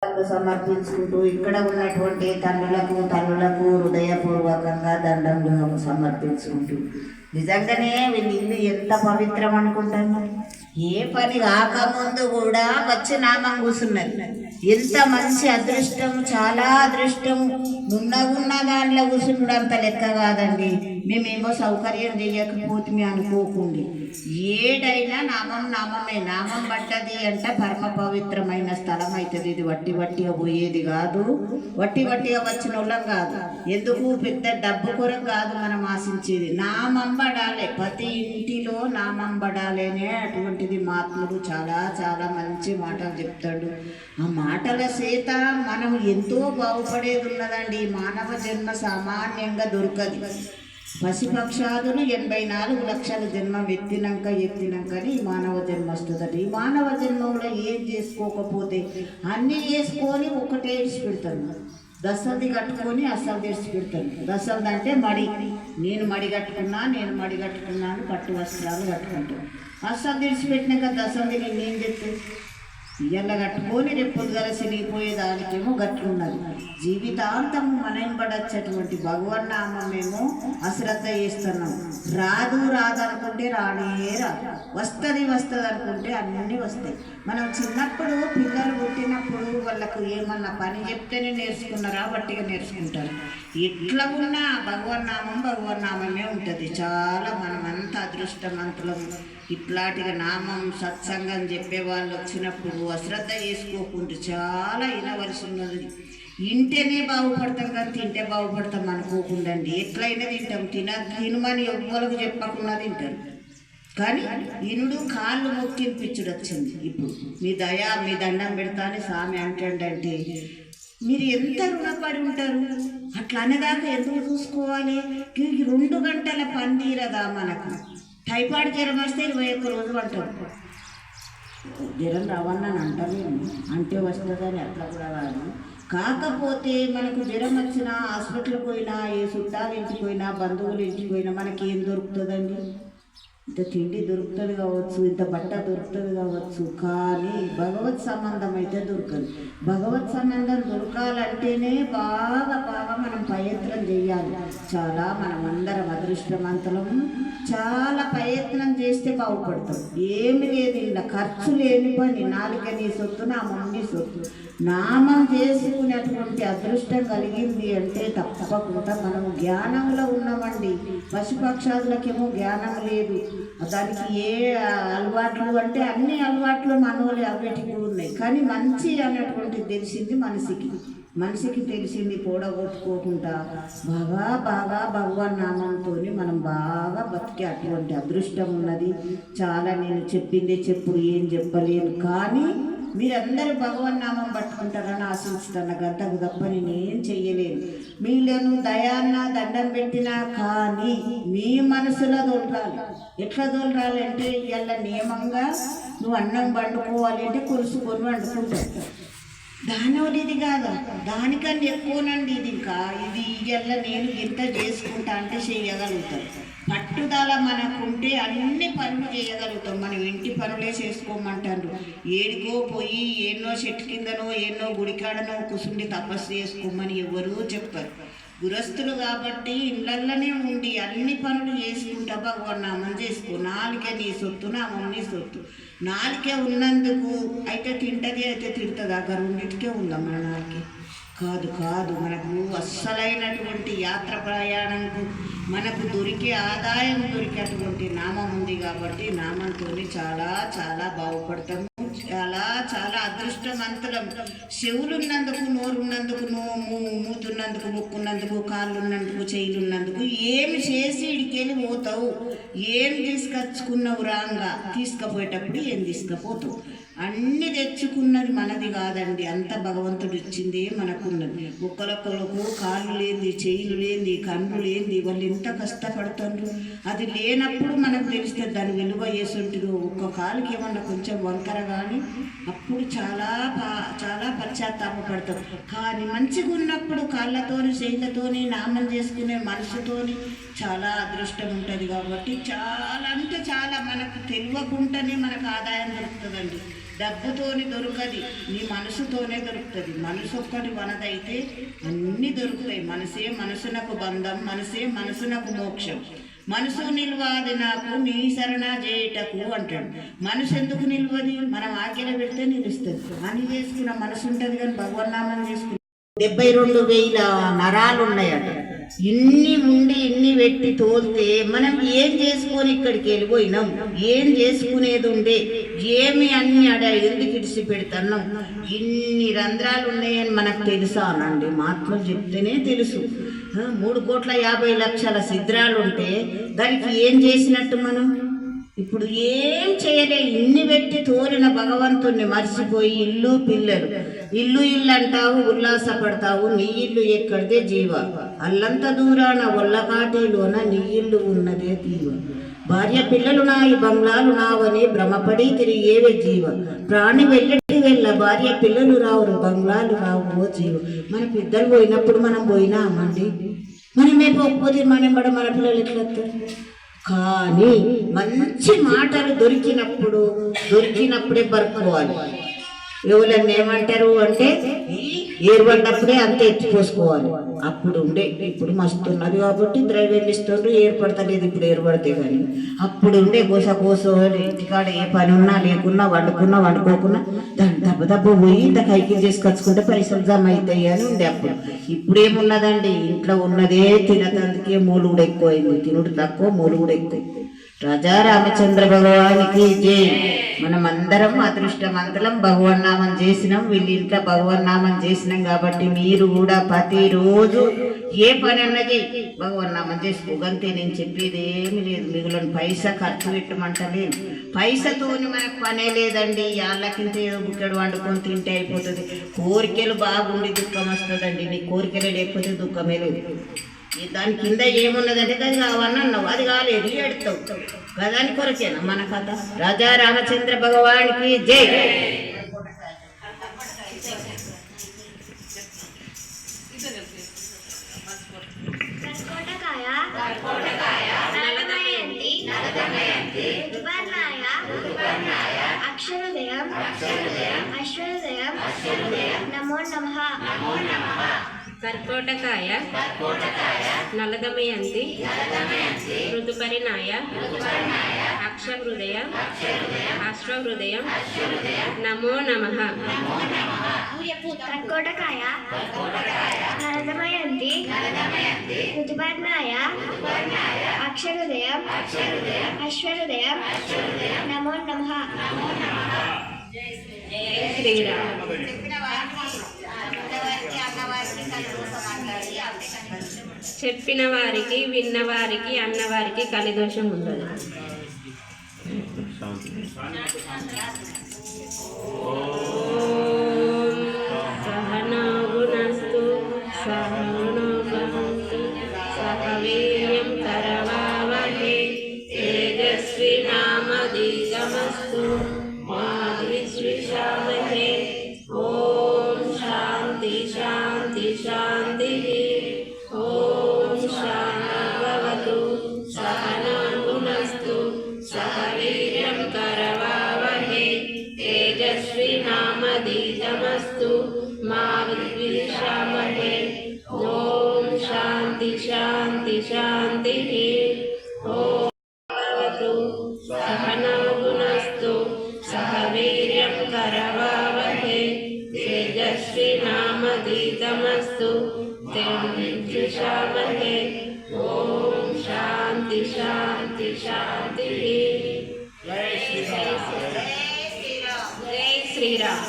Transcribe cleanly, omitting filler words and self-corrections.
దండములు సమర్పించుకుంటూ ఇక్కడ ఉన్నటువంటి తల్లులకు హృదయపూర్వకంగా దండములు సమర్పించుకుంటూ నిజంగానే వీళ్ళు ఎంత పవిత్రం అనుకుంటాను. ఏ పని కాకముందు కూడా వచ్చి నామం కూర్చున్నది. ఎంత మంచి అదృష్టం, చాలా అదృష్టం. ఉన్న దాంట్లో కూర్చున్నాడు అంత లెక్క కాదండి. మేమేమో సౌకర్యం చేయకపోతే మీ అనుకోకుండి. ఏడైనా నామమే. నామం పడ్డది అంటే పరమ పవిత్రమైన స్థలం అవుతుంది. ఇది వట్టిగా పోయేది కాదు, వట్టిగా వచ్చిన వాళ్ళం కాదు. ఎందుకు పెద్ద డబ్బు కొరకు కాదు మనం ఆశించేది. నామం పడాలి, ప్రతి ఇంటిలో నామం పడాలనే అటువంటిది మహాత్ముడు చాలా చాలా మంచి మాటలు చెప్తాడు. ఆ మాటల చేత మనం ఎంతో బాగుపడేది ఉన్నదండి. మానవ జన్మ సామాన్యంగా దొరకదు. పశుపక్షాదులు 84 లక్షల జన్మ ఎత్తినాకని ఈ మానవ జన్మ వస్తుందట. ఈ మానవ జన్మంలో ఏం చేసుకోకపోతే అన్నీ చేసుకొని ఒకటే ఇడిచి పెడతాను. దశల్ది కట్టుకొని అసలు తెడిచి పెడతాను. దశల్ది అంటే మడి. నేను మడి కట్టుకున్నాను పట్టు వస్త్రాలు కట్టుకుంటాను. అసలు తెడిచిపెట్టినాక దశల్ది నేనేం చెప్తాను? ఇయ్యల్ల కట్టుకొని రేపులు గల సిరిగిపోయేదానికేమో గట్లున్నది. జీవితాంతము మనబడచ్చేటువంటి భగవన్నామేమో అశ్రద్ధ చేస్తున్నాం. రాదు అనుకుంటే రానే రాదు, వస్తుంది అనుకుంటే అన్నీ వస్తాయి. మనం చిన్నప్పుడు పిల్లలు పుట్టినప్పుడు వాళ్ళకు ఏమన్నా పని చెప్తేనే నేర్చుకున్నారా, వట్టిగా నేర్చుకుంటారు. ఎట్లా ఉన్నా భగవన్నామమే ఉంటుంది. చాలా మనమంతా అదృష్టవంతులము. ఇట్లాంటిగా నామం సత్సంగం చెప్పే వాళ్ళు వచ్చినప్పుడు అశ్రద్ధ చేసుకోకుండా చాలా వినవలసి ఉన్నది. ఇంటేనే బాగుపడతాం కానీ తింటే బాగుపడతాం అనుకోకుండా అండి. ఎట్లయినా తింటాం. తినమని ఎవ్వరికి చెప్పకుండా తింటారు. కానీ ఈనుడు కాళ్ళు మొక్కింపిచ్చుడు వచ్చింది. ఇప్పుడు మీ దండం పెడతా అని స్వామి అంటాడంటే మీరు ఎంత రుణపడి ఉంటారు. అట్లా అనేదాకా ఎందుకు చూసుకోవాలి? 2 గంటల పని తీరదా మనకు? టైఫాయిడ్ జ్వరం వస్తే 21 రోజులు అంటారు. జ్వరం రావన్నాను అంటలేము, అంటే వస్తుందని అట్లా కూడా రాదు. కాకపోతే మనకు జ్వరం వచ్చినా, హాస్పిటల్కి పోయినా, ఏ చుట్టాలు ఇంటికి పోయినా, బంధువులు ఇంటికి పోయినా మనకి ఏం దొరుకుతుందండి? ఇంత తిండి దొరుకుతుంది కావచ్చు, ఇంత బట్ట దొరుకుతుంది కావచ్చు, కానీ భగవత్ సంబంధం అయితే దొరకదు. భగవత్ సంబంధం దొరకాలంటేనే బాగా మనం ప్రయత్నం చేయాలి. చాలా మనమందరం అదృష్టవంతులము. చాలా ప్రయత్నం చేస్తే బాగుపడతాం. ఏమి లేదు, ఇలా ఖర్చు లేని పని. నాలుకని సొత్తు, నా మమ్మీ సొత్తు. నామం చేసుకునేటువంటి అదృష్టం కలిగింది అంటే తప్పకుండా మనము జ్ఞానంలో ఉన్నామండి. పశుపక్షాదులకేమో జ్ఞానం లేదు. దానికి ఏ అలవాట్లు అంటే అన్ని అలవాట్లు మనోళ్ళు అవిటికి ఉన్నాయి. కానీ మంచి అనేటువంటిది తెలిసింది మనిషికి తెలిసింది. పోడగొట్టుకోకుండా బాగా భగవాన్ నామంతో మనం బాగా బతికే అటువంటి అదృష్టం ఉన్నది. చాలా నేను చెప్పిందే చెప్పుడు, ఏం చెప్పలేను. కానీ మీరందరూ భగవన్ నామం పట్టుకుంటారని ఆశించుతున్న గద్దకు తప్ప నేనేం చెయ్యలేను. మీలను దయాన్న దండం పెట్టినా కానీ మీ మనసులో దొరకాలి. ఎట్లా దొరకాలంటే ఇవాళ నియమంగా నువ్వు అన్నం వండుకోవాలి అంటే కొలుసుకొని వండుకుంటావు. దానవది కాదా, దానికన్నా ఎక్కువనండి ఇది. ఇది ఇవాళ నేను ఎంత చేసుకుంటా అంటే చేయగలుగుతాను. పట్టుదల మనకుంటే అన్ని పనులు చేయగలుగుతాం. మనం ఇంటి పనులే చేసుకోమంటారు. ఏడికో పోయి ఎన్నో చెట్టు కిందనో ఎన్నో గుడికాడనో కూర్చుండి తపస్సు చేసుకోమని ఎవరూ చెప్పారు. గృహస్థులు కాబట్టి ఇళ్ళల్లోనే ఉండి అన్ని పనులు చేసుకుంటా భగవాన్ నామం చేసుకో. నాలుకే నీ సొత్తు, నా మమ్మీ సొత్తు. నాలుకే ఉన్నందుకు అయితే తింటది, అయితే తింటుంది. ఆ రెండింటికే ఉందా మన నాలుకే? కాదు. మనకు అస్సలైనటువంటి యాత్ర ప్రయాణంకు మనకు దొరికే ఆదాయం దొరికేటువంటి నామం ఉంది కాబట్టి నామంతో చాలా చాలా బాగుపడతాము. చాలా అదృష్టవంతులం. చెవులున్నందుకు, నోరున్నందుకు, మూతున్నందుకు, ముక్కున్నందుకు, కాళ్ళున్నందుకు, చెయ్యిలున్నందుకు ఏమి చేసి ఇడికెళ్ళి పోతావు? ఏం తీసుకొచ్చుకున్నావు? రాంగా తీసుకుపోయేటప్పుడు ఏం తీసుకుపోతావు? అన్నీ తెచ్చుకున్నది మనది కాదండి. అంత భగవంతుడు ఇచ్చిందే మనకున్నది. ఒక్కరొక్కలకు కాళ్ళు లేనిది, చెయ్యిలు లేనిది, కన్ను లేనిది, వాళ్ళు ఎంత కష్టపడుతుండ్రు. అది లేనప్పుడు మనకు తెలుస్తుంది దాని విలువ వేసుంటుందో. ఒక్క కాలుకి ఏమన్నా కొంచెం వంకర కానీ అప్పుడు చాలా పశ్చాత్తాపడతాం. కానీ మంచిగా ఉన్నప్పుడు కాళ్ళతోని, చేతులతోని నామం చేసుకునే మనసుతోని చాలా అదృష్టం ఉంటుంది. కాబట్టి చాలా అంటే చాలా మనకు తెలియకుండానే మనకు ఆదాయం దొరుకుతుందండి. డబ్బుతోని దొరకది, నీ మనసుతోనే దొరుకుతుంది. మనసు ఒక్కటి మనదైతే అన్నీ దొరుకుతాయి. మనసే మనసునకు బంధం, మనసే మనసునకు మోక్షం. మనసు నిల్వాది నాకు నీ శరణ చేయుటకు అంటాడు. మనసు ఎందుకు నిల్వది? మనం ఆజ్ఞలు పెడితే నిలుస్తుంది. అని చేసుకున్న మనసు ఉంటుంది, కానీ భగవన్నామని చేసుకున్న 72,000 నరాలు ఉన్నాయట. ఇన్ని ఉండి ఇన్ని పెట్టి తోలితే మనం ఏం చేసుకొని ఇక్కడికి వెళ్ళిపోయినాం? ఏం చేసుకునేది ఉండే? ఏమి అన్ని ఎందుకు ఇడిసి పెడతాం? ఇన్ని రంధ్రాలు ఉన్నాయని మనకు తెలుసా అనండి? మాటలు చెప్తేనే తెలుసు. 3,50,00,000 ఛిద్రాలు ఉంటే దానికి ఏం చేసినట్టు మనం? ఇప్పుడు ఏం చేయలే. ఇన్ని పెట్టి తోలిన భగవంతుణ్ణి మర్చిపోయి ఇల్లు పిల్లలు, ఇల్లు అంటావు, ఉల్లాసపడతావు. నీ ఇల్లు ఎక్కడిదే జీవ, అల్లంత దూరాన ఒళ్ళకాటిలోన నీ ఇల్లు ఉన్నదే తీవ. భార్య పిల్లలు నాయి బంగ్లాలు నావని భ్రమపడి తిరిగేవే జీవ. ప్రాణి వెళ్ళటి వెళ్ళ భార్య పిల్లలు రావురు, బంగ్లాలు రావు ఓ జీవ. మన పెద్దలు పోయినప్పుడు మనం పోయినామండి. మనమే పోకపోతే మన పిల్లలు ఎట్లా వస్తారు? కానీ మంచి మాటలు దొరికినప్పుడే బరుకోవాలి. ఎవరన్నా ఏమంటారు అంటే ఏర్పడినప్పుడే అంతే ఎత్తిపోసుకోవాలి. అప్పుడు ఉండే, ఇప్పుడు మస్తు ఉన్నది కాబట్టి ద్రైవేళ్ళు ఇస్తుండ్రు, ఏర్పడతలేదు ఇప్పుడు ఏర్పడితే. కానీ అప్పుడు ఉండే కోసో ఇంటికాడ ఏ పని ఉన్నా లేకున్నా, వండుకోకున్నా దాన్ని దెబ్బ పోయి ఇంత కైకి చేసుకొచ్చుకుంటే పైసలు జమ అవుతాయి అని ఉండే అప్పుడు. ఇప్పుడు ఏమున్నదండి? ఇంట్లో ఉన్నదే తినతందుకే మూలుగుడు ఎక్కువైంది. తినుడు తక్కువ, మూలుగుడు ఎక్కువ. రాజా రామచంద్ర భగవానికి జై. మనమందరం అదృష్టవంతులం, భగవన్నామం చేసినాం. వీళ్ళ ఇంట్లో భగవన్నామం చేసినాం కాబట్టి మీరు కూడా ప్రతిరోజు ఏ పని అన్నది భగవన్నామం చేసుకోగంతే. నేను చెప్పేది ఏమి లేదు. మిగిలిన పైసా ఖర్చు పెట్టమంటలేదు. పైసతోని మనకు పనే లేదండి. వాళ్ళకింత ఏదో బుక్కెడు వండుకొని తింటే అయిపోతుంది. కోరికలు బాగుండి దుఃఖం వస్తుందండి. నీ కోరికలే లేకపోతే దుఃఖమే లేదు. దాని కింద ఏమున్నదంటే అది కావాలని అన్నావు, అది కాలేదు ఎడతావు కదా. అని కొరకేనా మన కథ? రాజా రామచంద్ర భగవానికి జై. నమో నమః. కర్కోటకాయ నలదమయంతి ఋతుపరిణాయ అక్షహృదయ అశ్వహృదయం నమో నమః. కర్కోటకాయ నలదమయంతి ఋతుపరిణాయ అక్షహృదయం అశ్వహృదయం నమో నమః. శ్రీరామ్. చెప్పిన వారికి, విన్నవారికి, అన్నవారికి కలిదోషం ఉండదు. సహనాగునస్తు సహనోభవంతు సహ వీర్యం కరవావహే తేజస్వినామధీతమస్తు మా విద్విషావహే. ఓం శాంతి శాంతి శాంతి. ఓం శాంతిర్భవతు. సహనాగునస్తు సహ వీర్యం కరవావహే తేజస్వినామధీతమస్తు మా విద్విషావహే. ఓం శాంతి శాంతి శాంతి. ఓం భవతు. సహనాగునస్తు సహ వీర్యం కరవావహే తేజస్వినామధీతమస్తు విద్విషావహే. ఓం శాంతి శాంతి శాంతి. జై శ్రీరామ్.